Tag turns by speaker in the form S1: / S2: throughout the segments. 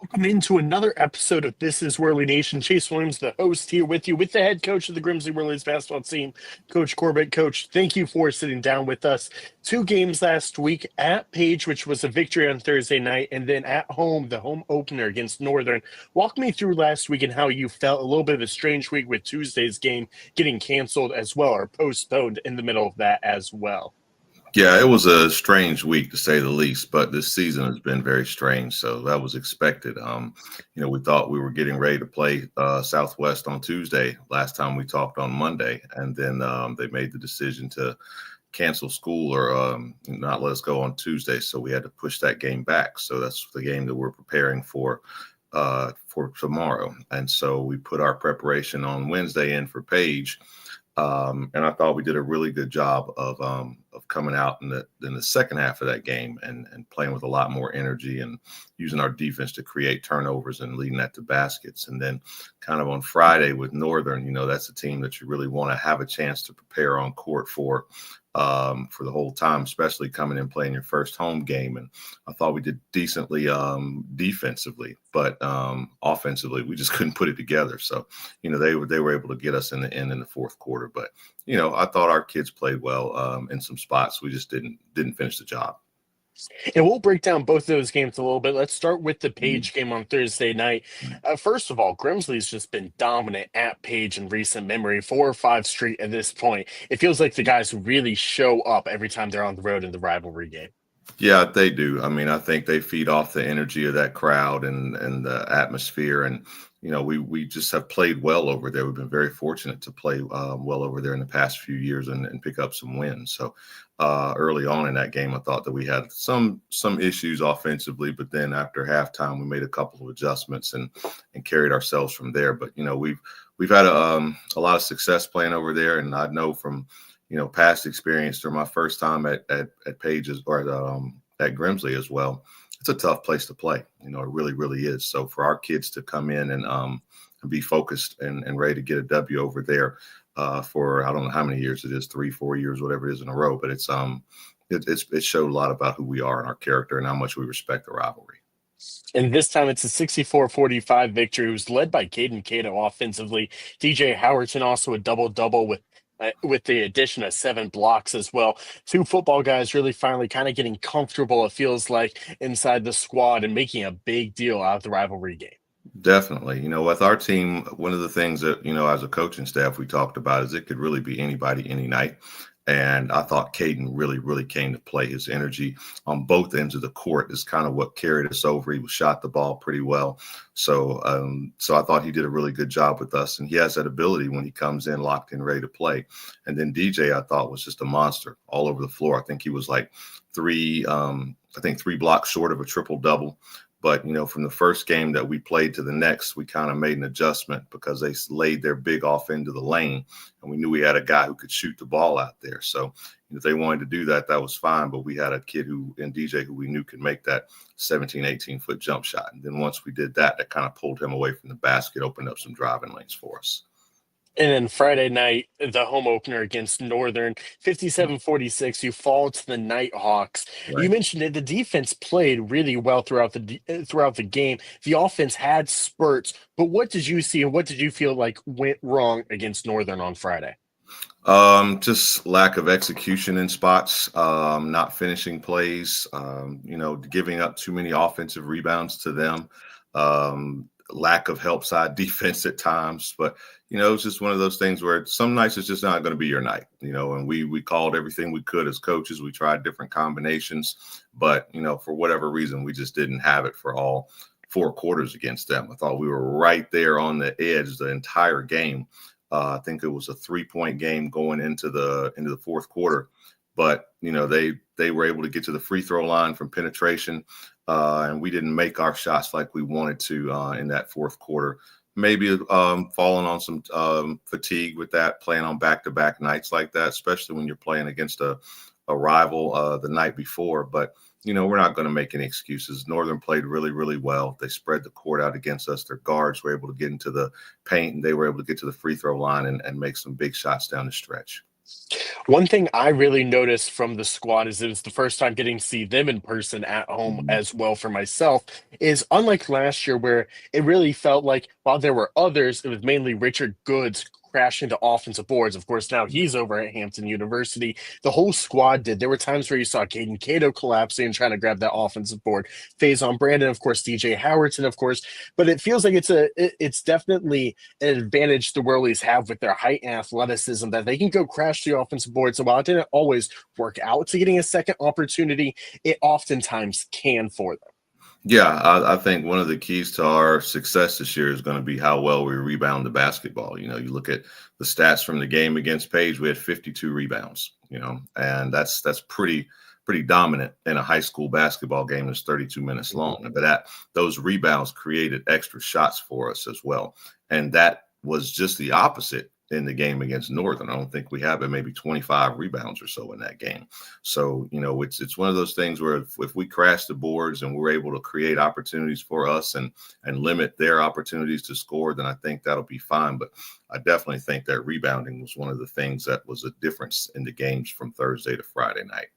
S1: Welcome into another episode of This is Whirlie Nation. Chase Williams, the host, here with you with the head coach of the Grimsley Whirlies basketball team, Coach Corbett. Coach, thank you for sitting down with us. Two games last week at Page, which was a victory on Thursday night, and then at home, the home opener against Northern. Walk me through last week and how you felt. A little bit of a strange week with Tuesday's game getting canceled as well, or postponed in the middle of that as well.
S2: Yeah, it was a strange week to say the least, but this season has been very strange. So that was expected. We thought we were getting ready to play Southwest on Tuesday last time we talked on Monday, and then they made the decision to cancel school or not let us go on Tuesday. So we had to push that game back. So that's the game that we're preparing for tomorrow. And so we put our preparation on Wednesday in for Page. And I thought we did a really good job of coming out in the second half of that game and playing with a lot more energy and using our defense to create turnovers and leading that to baskets. And then kind of on Friday with Northern, that's a team that you really want to have a chance to prepare on court for the whole time, especially coming in playing your first home game. And I thought we did decently defensively, but offensively, we just couldn't put it together. So, they were able to get us in the end in the fourth quarter. But, I thought our kids played well in some spots. We just didn't finish the job.
S1: And we'll break down both of those games a little bit. Let's start with the Page game on Thursday night. First of all, Grimsley's just been dominant at Page in recent memory, 4 or 5 straight at this point. It feels like the guys really show up every time they're on the road in the rivalry game.
S2: Yeah, they do. I mean, I think they feed off the energy of that crowd and the atmosphere. And, we just have played well over there. We've been very fortunate to play well over there in the past few years and pick up some wins. So early on in that game, I thought that we had some issues offensively, but then after halftime, we made a couple of adjustments and carried ourselves from there. But, we've had a lot of success playing over there. And I know from past experience during my first time at Pages or at Grimsley as well. It's a tough place to play. It really, really is. So for our kids to come in and be focused and ready to get a W over there for I don't know how many years it is, 3-4 years, whatever it is in a row. But it showed a lot about who we are and our character and how much we respect the rivalry.
S1: And this time it's a 64-45 victory. It was led by Caden Cato offensively. DJ Howerton also a double-double with the addition of 7 blocks as well. 2 football guys really finally kind of getting comfortable, it feels like, inside the squad and making a big deal out of the rivalry game.
S2: Definitely. With our team, one of the things that, as a coaching staff, we talked about is it could really be anybody, any night. And I thought Caden really, really came to play. His energy on both ends of the court is kind of what carried us over. He shot the ball pretty well. So I thought he did a really good job with us. And he has that ability when he comes in locked in, ready to play. And then DJ, I thought, was just a monster all over the floor. I think he was like 3 blocks short of a triple-double. But, from the first game that we played to the next, we kind of made an adjustment because they laid their big off into the lane. And we knew we had a guy who could shoot the ball out there. So if they wanted to do that, that was fine. But we had a kid in DJ who we knew could make that 17, 18-foot jump shot. And then once we did that, that kind of pulled him away from the basket, opened up some driving lanes for us.
S1: And then Friday night, the home opener against Northern, 57-46, you fall to the Nighthawks.
S2: Right.
S1: You mentioned it. The defense played really well throughout the game. The offense had spurts, but what did you see and what did you feel like went wrong against Northern on Friday?
S2: Just lack of execution in spots, not finishing plays, giving up too many offensive rebounds to them. Lack of help side defense at times, but it's just one of those things where some nights it's just not going to be your night, and we called everything we could as coaches. We tried different combinations, but for whatever reason, we just didn't have it for all 4 quarters against them. I thought we were right there on the edge the entire game. I think it was a 3-point game going into the fourth quarter, but they were able to get to the free throw line from penetration. And we didn't make our shots like we wanted to in that fourth quarter. Maybe falling on some fatigue with that, playing on back-to-back nights like that, especially when you're playing against a rival the night before. But, we're not going to make any excuses. Northern played really, really well. They spread the court out against us. Their guards were able to get into the paint, and they were able to get to the free throw line and make some big shots down the stretch.
S1: One thing I really noticed from the squad is it was the first time getting to see them in person at home
S2: Mhm.
S1: as well for myself. Is unlike last year where it really felt like while there were others, it was mainly Richard Goods crashing to offensive boards. Of course, now he's over at Hampton University. The whole squad did. There were times where you saw Caden Cato collapsing and trying to grab that offensive board. Faison Brandon, of course, DJ Howardson, of course. But it feels like it's definitely an advantage the Whirlies have with their height and athleticism that they can go crash the offensive board. So while it didn't always work out to getting a second opportunity, it oftentimes can for them.
S2: Yeah, I think one of the keys to our success this year is going to be how well we rebound the basketball. You look at the stats from the game against Page, we had 52 rebounds, and that's pretty dominant in a high school basketball game that's 32 minutes long. But those rebounds created extra shots for us as well. And that was just the opposite in the game against Northern. I don't think we had but maybe 25 rebounds or so in that game. So, it's one of those things where if we crash the boards and we're able to create opportunities for us and limit their opportunities to score, then I think that'll be fine. But I definitely think that rebounding was one of the things that was a difference in the games from Thursday to Friday night.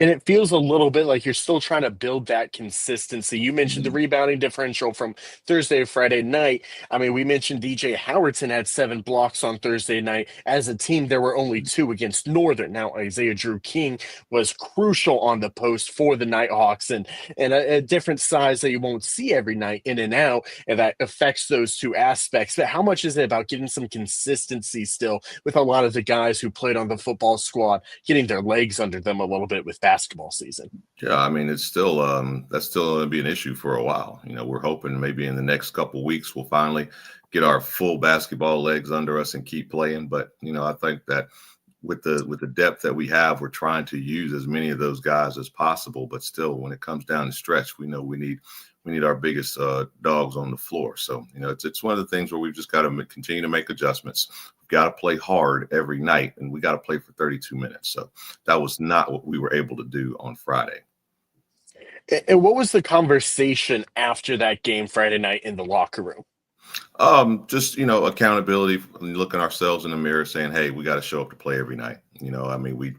S1: And it feels a little bit like you're still trying to build that consistency. You mentioned the
S2: Mhm.
S1: rebounding differential from Thursday to Friday night. I mean, we mentioned DJ Howardson had 7 blocks on Thursday night. As a team, there were only 2 against Northern. Now, Isaiah Drew King was crucial on the post for the Nighthawks and a different size that you won't see every night in and out, and that affects those two aspects. But how much is it about getting some consistency still with a lot of the guys who played on the football squad, getting their legs under them a little bit with basketball season?
S2: Yeah, I mean, it's still that's still going to be an issue for a while. We're hoping maybe in the next couple weeks we'll finally get our full basketball legs under us and keep playing. But I think that with the depth that we have, we're trying to use as many of those guys as possible. But still, when it comes down to stretch, we know we need our biggest dogs on the floor. So it's one of the things where we've just got to continue to make adjustments. We've got to play hard every night, and we got to play for 32 minutes. So that was not what we were able to do on Friday.
S1: And what was the conversation after that game Friday night in the locker room?
S2: Just accountability, looking ourselves in the mirror, saying, "Hey, we got to show up to play every night." I mean, we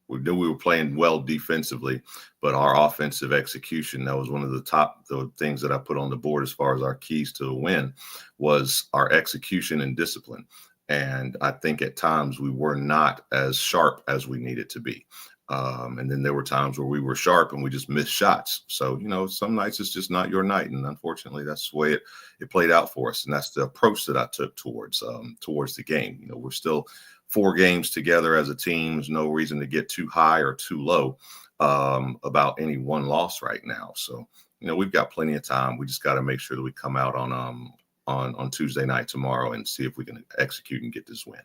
S2: knew we were playing well defensively, but our offensive execution, that was one of the things that I put on the board as far as our keys to a win, was our execution and discipline. And I think at times we were not as sharp as we needed to be. And then there were times where we were sharp and we just missed shots. So, some nights it's just not your night. And unfortunately, that's the way it played out for us. And that's the approach that I took towards the game. We're still 4 games together as a team. There's no reason to get too high or too low about any one loss right now. So, we've got plenty of time. We just got to make sure that we come out on Tuesday night tomorrow and see if we can execute and get this win.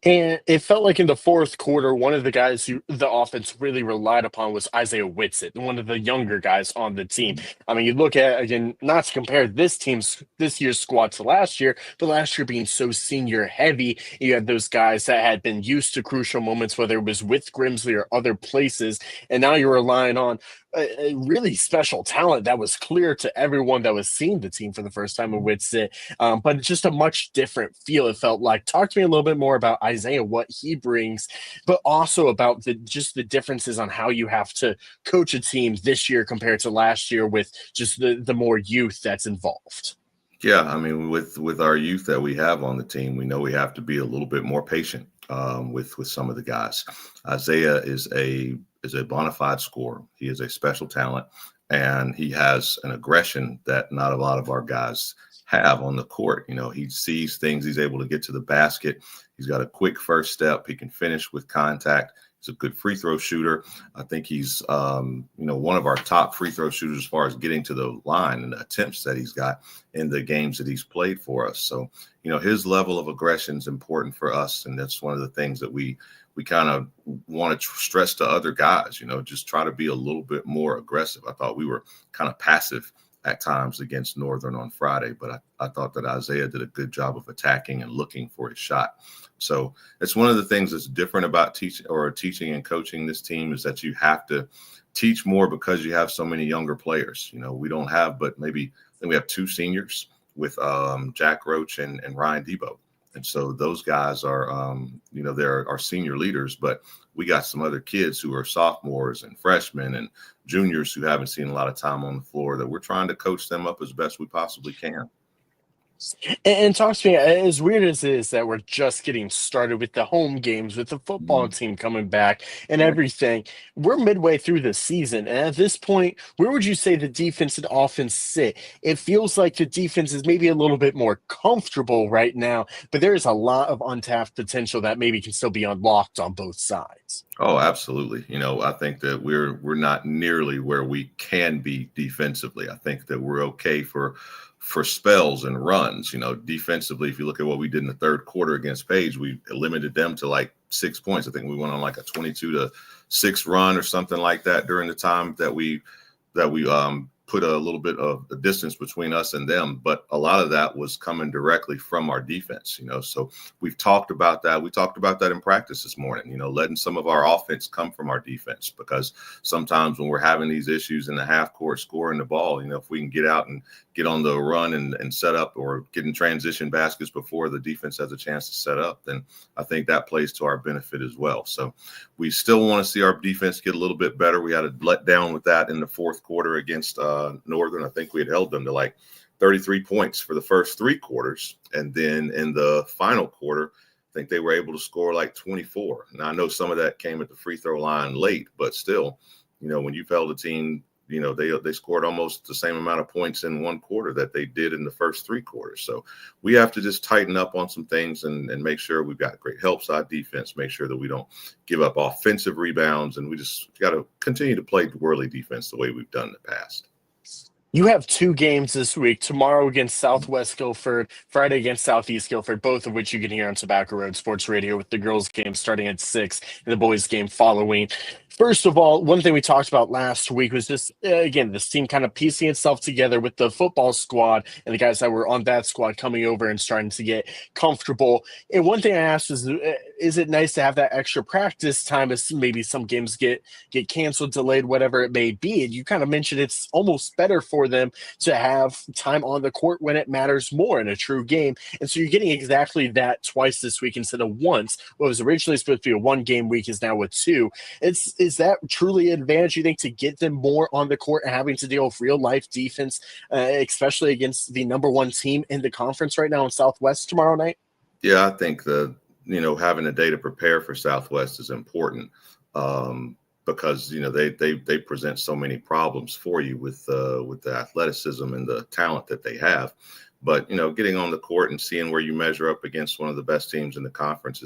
S1: And it felt like in the fourth quarter, one of the guys who the offense really relied upon was Isaiah Whitsitt, one of the younger guys on the team. I mean, you look at, again, not to compare this year's squad to last year, but last year being so senior heavy, you had those guys that had been used to crucial moments, whether it was with Grimsley or other places, and now you're relying on a really special talent that was clear to everyone that was seeing the team for the first time in Whitsitt. But it's just a much different feel. It felt like. Talk to me a little bit more about Isaiah, what he brings, but also about the differences on how you have to coach a team this year compared to last year with just the more youth that's involved.
S2: Yeah, I mean, with our youth that we have on the team, we know we have to be a little bit more patient with some of the guys. Isaiah is a bona fide scorer. He is a special talent, and he has an aggression that not a lot of our guys have on the court. He sees things. He's able to get to the basket. He's got a quick first step. He can finish with contact. He's a good free throw shooter. I think he's, one of our top free throw shooters as far as getting to the line and the attempts that he's got in the games that he's played for us. So, his level of aggression is important for us. And that's one of the things that we kind of want to stress to other guys, just try to be a little bit more aggressive. I thought we were kind of passive at times against Northern on Friday, but I thought that Isaiah did a good job of attacking and looking for his shot. So it's one of the things that's different about teaching and coaching this team is that you have to teach more because you have so many younger players. We don't have, but maybe I think we have 2 seniors with Jack Roach and Ryan Debo. And so those guys are, they're our senior leaders, but we got some other kids who are sophomores and freshmen and juniors who haven't seen a lot of time on the floor that we're trying to coach them up as best we possibly can.
S1: And talk to me, as weird as it is that we're just getting started with the home games, with the football team coming back and everything, we're midway through the season. And at this point, where would you say the defense and offense sit? It feels like the defense is maybe a little bit more comfortable right now, but there is a lot of untapped potential that maybe can still be unlocked on both sides.
S2: Oh, absolutely. I think that we're not nearly where we can be defensively. I think that we're okay for spells and runs. Defensively, if you look at what we did in the third quarter against Page, we limited them to like 6 points. I think we went on like a 22-6 run or something like that during the time that we put a little bit of the distance between us and them. But a lot of that was coming directly from our defense, so we've talked about that. We talked about that in practice this morning, letting some of our offense come from our defense, because sometimes when we're having these issues in the half court scoring the ball, if we can get out and get on the run and set up, or get in transition baskets before the defense has a chance to set up, then I think that plays to our benefit as well. So we still want to see our defense get a little bit better. We had a let down with that in the fourth quarter against Northern. I think we had held them to like 33 points for the first 3 quarters. And then in the final quarter, I think they were able to score like 24. Now, I know some of that came at the free throw line late, but still, when you've held a team, they scored almost the same amount of points in 1 quarter that they did in the first 3 quarters. So we have to just tighten up on some things and make sure we've got great help side defense, make sure that we don't give up offensive rebounds, and we just got to continue to play the Whirlie defense the way we've done in the past.
S1: You have 2 games this week, tomorrow against Southwest Guilford, Friday against Southeast Guilford, both of which you can hear on Tobacco Road Sports Radio, with the girls' game starting at 6 and the boys' game following. First of all, one thing we talked about last week was just, again, this team kind of piecing itself together with the football squad and the guys that were on that squad coming over and starting to get comfortable. And one thing I asked is it nice to have that extra practice time as maybe some games get canceled, delayed, whatever it may be? And you kind of mentioned it's almost better for them to have time on the court when it matters more in a true game. And so you're getting exactly that twice this week instead of once. What was originally supposed to be a 1-game week is now with 2. Is that truly an advantage, you think, to get them more on the court and having to deal with real life defense, especially against the number 1 team in the conference right now in Southwest tomorrow night?
S2: Yeah, I think having a day to prepare for Southwest is important, because they present so many problems for you with the athleticism and the talent that they have. But, getting on the court and seeing where you measure up against one of the best teams in the conference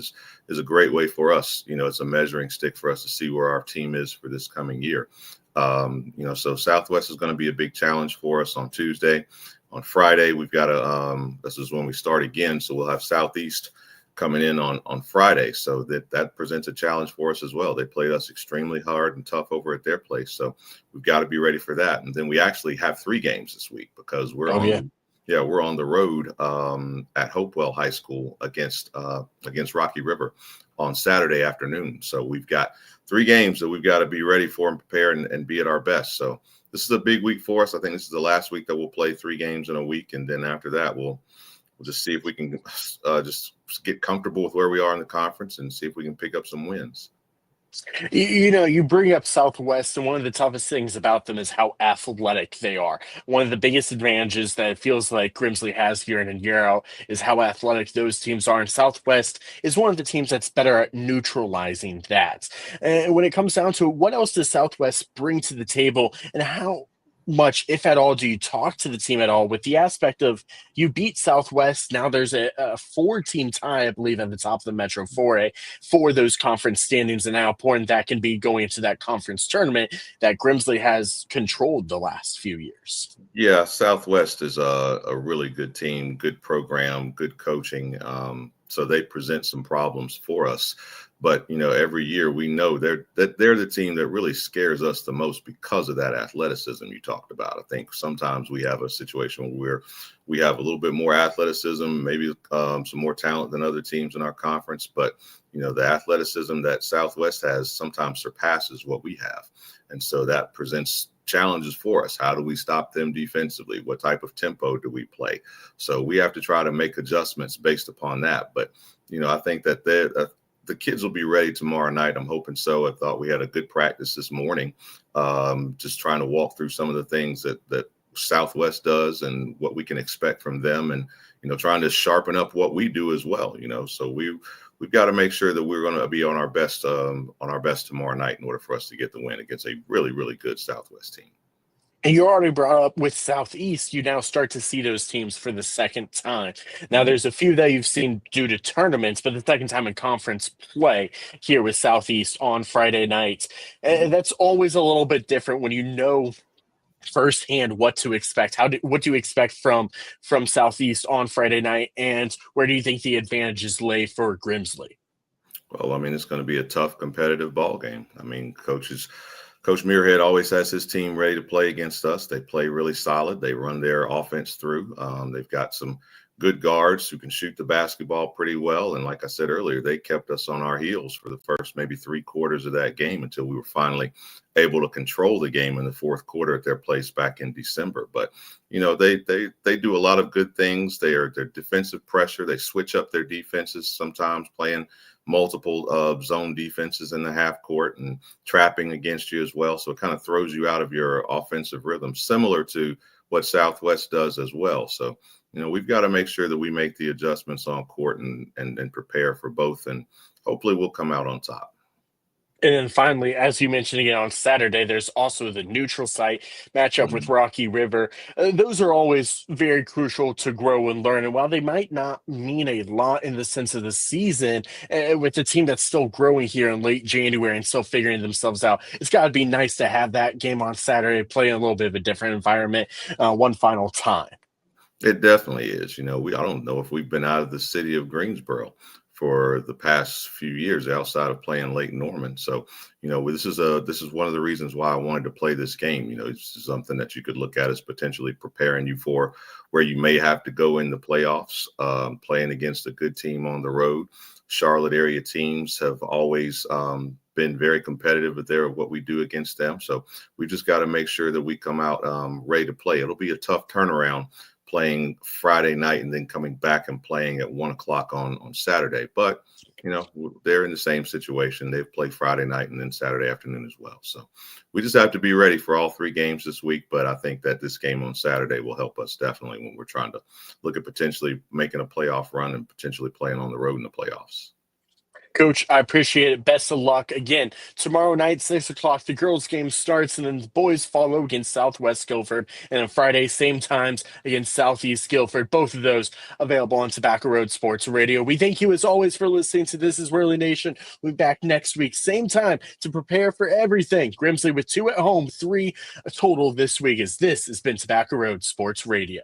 S2: is a great way for us. It's a measuring stick for us to see where our team is for this coming year. So Southwest is going to be a big challenge for us on Tuesday. On Friday, we've got this is when we start again. So we'll have Southeast coming in on Friday. So that presents a challenge for us as well. They played us extremely hard and tough over at their place. So we've got to be ready for that. And then we actually have 3 games this week, because we're on the road at Hopewell High School against Rocky River on Saturday afternoon. So we've got 3 games that we've got to be ready for and prepare and be at our best. So this is a big week for us. I think this is the last week that we'll play 3 games in a week. And then after that, we'll just see if we can just get comfortable with where we are in the conference and see if we can pick up some wins.
S1: You bring up Southwest, and one of the toughest things about them is how athletic they are. One of the biggest advantages that it feels like Grimsley has year in and year out is how athletic those teams are. And Southwest is one of the teams that's better at neutralizing that. And when it comes down to it, what else does Southwest bring to the table, and how much, if at all, do you talk to the team at all with the aspect of you beat Southwest? Now there's a 4-team tie, I believe, at the top of the Metro 4A for those conference standings, and how important that can be going into that conference tournament that Grimsley has controlled the last few years.
S2: Yeah, Southwest is a really good team, good program, good coaching. So they present some problems for us. But, every year we know they're the team that really scares us the most because of that athleticism you talked about. I think sometimes we have a situation where we have a little bit more athleticism, maybe some more talent than other teams in our conference. But, the athleticism that Southwest has sometimes surpasses what we have. And so that presents challenges for us. How do we stop them defensively? What type of tempo do we play? So we have to try to make adjustments based upon that. But, I think that the kids will be ready tomorrow night. I'm hoping so. I thought we had a good practice this morning, just trying to walk through some of the things that Southwest does and what we can expect from them, and trying to sharpen up what we do as well. So we've got to make sure that we're going to be on our best tomorrow night in order for us to get the win against a really, really good Southwest team.
S1: And you already brought up with Southeast, you now start to see those teams for the second time. Now, there's a few that you've seen due to tournaments, but the second time in conference play here with Southeast on Friday nights. And that's always a little bit different when you know firsthand what to expect. What do you expect from Southeast on Friday night, and where do you think the advantages lay for Grimsley?
S2: Well, it's going to be a tough competitive ball game. Coach Muirhead always has his team ready to play against us. They play really solid. They run their offense through. They've got some good guards who can shoot the basketball pretty well. And like I said earlier, they kept us on our heels for the first maybe 3 quarters of that game until we were finally able to control the game in the fourth quarter at their place back in December. But, they do a lot of good things. Their defensive pressure. They switch up their defenses, sometimes playing multiple zone defenses in the half court and trapping against you as well. So it kind of throws you out of your offensive rhythm, similar to what Southwest does as well. So, we've got to make sure that we make the adjustments on court and prepare for both. And hopefully we'll come out on top.
S1: And then finally, as you mentioned again on Saturday, there's also the neutral site matchup with Rocky River. Those are always very crucial to grow and learn. And while they might not mean a lot in the sense of the season, with the team that's still growing here in late January and still figuring themselves out, it's got to be nice to have that game on Saturday, play in a little bit of a different environment one final time.
S2: It definitely is. I don't know if we've been out of the city of Greensboro for the past few years outside of playing Lake Norman. So, this is one of the reasons why I wanted to play this game. It's something that you could look at as potentially preparing you for where you may have to go in the playoffs, playing against a good team on the road. Charlotte area teams have always been very competitive with what we do against them. So we just got to make sure that we come out ready to play. It'll be a tough turnaround playing Friday night and then coming back and playing at 1:00 on Saturday. But, they're in the same situation. They've played Friday night and then Saturday afternoon as well. So we just have to be ready for all 3 games this week. But I think that this game on Saturday will help us definitely when we're trying to look at potentially making a playoff run and potentially playing on the road in the playoffs.
S1: Coach, I appreciate it. Best of luck. Again, tomorrow night, 6:00, the girls' game starts, and then the boys follow against Southwest Guilford. And then Friday, same times against Southeast Guilford. Both of those available on Tobacco Road Sports Radio. We thank you, as always, for listening to This is Whirlie Nation. We'll be back next week, same time, to prepare for everything. Grimsley with 2 at home, 3 total this week, as this has been Tobacco Road Sports Radio.